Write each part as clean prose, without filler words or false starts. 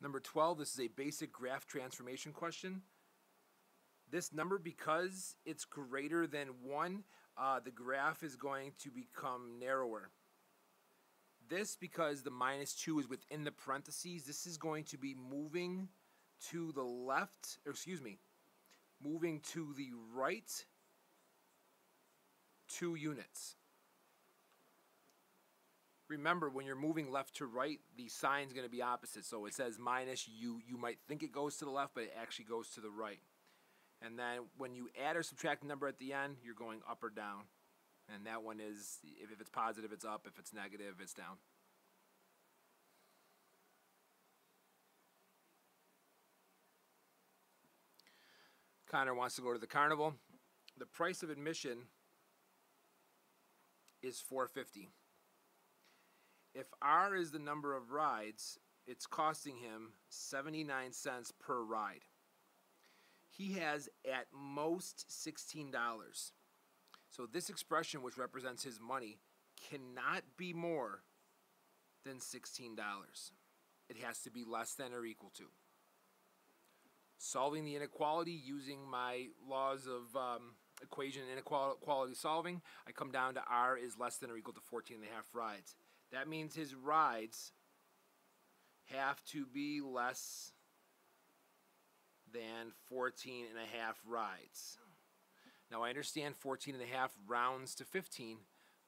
Number 12, this is a basic graph transformation question. This number, because it's greater than 1, the graph is going to become narrower. This, because the minus 2 is within the parentheses, this is going to be moving to the left, or excuse me, moving to the right 2 units. Remember, when you're moving left to right, the sign's going to be opposite. So it says minus, you might think it goes to the left, but it actually goes to the right. And then when you add or subtract the number at the end, you're going up or down. And that one is, if it's positive, it's up. If it's negative, it's down. Connor wants to go to the carnival. The price of admission is $4.50. If R is the number of rides, it's costing him 79 cents per ride. He has at most $16. So this expression, which represents his money, cannot be more than $16. It has to be less than or equal to. Solving the inequality using my laws of equation and inequality solving, I come down to R is less than or equal to 14.5 rides. That means his rides have to be less than 14.5 rides. Now I understand 14.5 rounds to 15,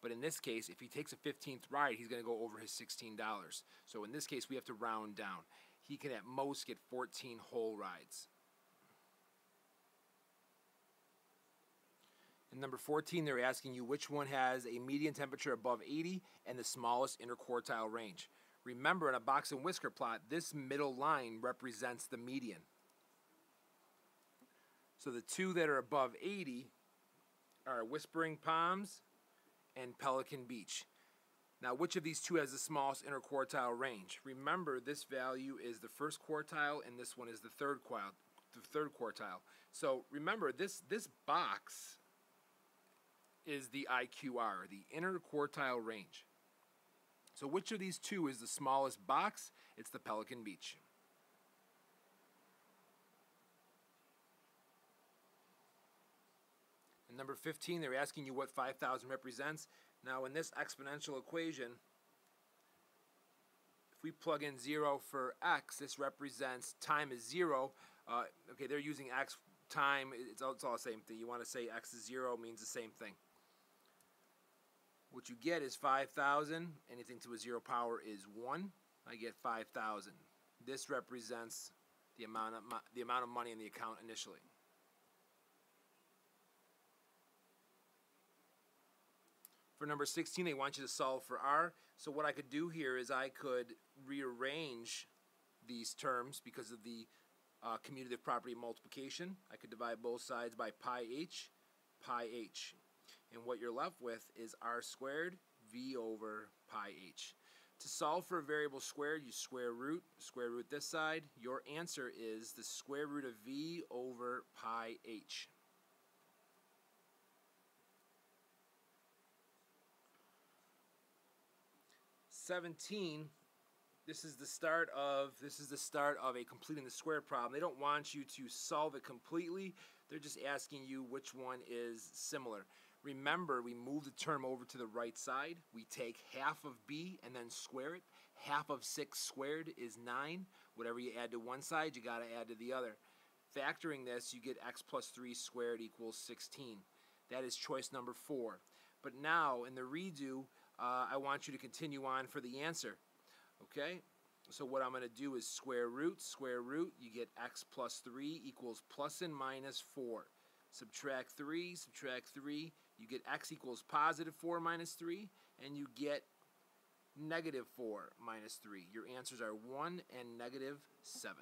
but in this case, if he takes a 15th ride, he's going to go over his $16. So in this case, we have to round down. He can at most get 14 whole rides. In number 14, they're asking you which one has a median temperature above 80 and the smallest interquartile range. Remember, in a box and whisker plot, this middle line represents the median. So the two that are above 80 are Whispering Palms and Pelican Beach. Now, which of these two has the smallest interquartile range? Remember, this value is the first quartile, and this one is the third quartile. So remember, this box is the IQR, the interquartile range. So which of these two is the smallest box? It's the Pelican Beach. And number 15, they're asking you what 5,000 represents. Now, in this exponential equation, if we plug in 0 for x, this represents time is 0. Okay, they're using x, time, it's all the same thing. You want to say x is 0 means the same thing. What you get is 5,000. Anything to a 0 power is 1. I get 5,000. This represents the amount of money in the account initially. For number 16, they want you to solve for R. So what I could do here is I could rearrange these terms because of the commutative property of multiplication. I could divide both sides by pi h. And what you're left with is R squared V over pi h. To solve for a variable squared, you square root this side. Your answer is the square root of V over pi h. This is the start of a completing the square problem. They don't want you to solve it completely. They're just asking you which one is similar. Remember, we move the term over to the right side. We take half of b and then square it. Half of 6 squared is 9. Whatever you add to one side, you got to add to the other. Factoring this, you get x plus 3 squared equals 16. That is choice number 4. But now, in the redo, I want you to continue on for the answer. Okay? So what I'm going to do is square root. You get x plus 3 equals plus and minus 4. Subtract 3, you get x equals positive 4 minus 3, and you get negative 4 minus 3. Your answers are 1 and negative 7.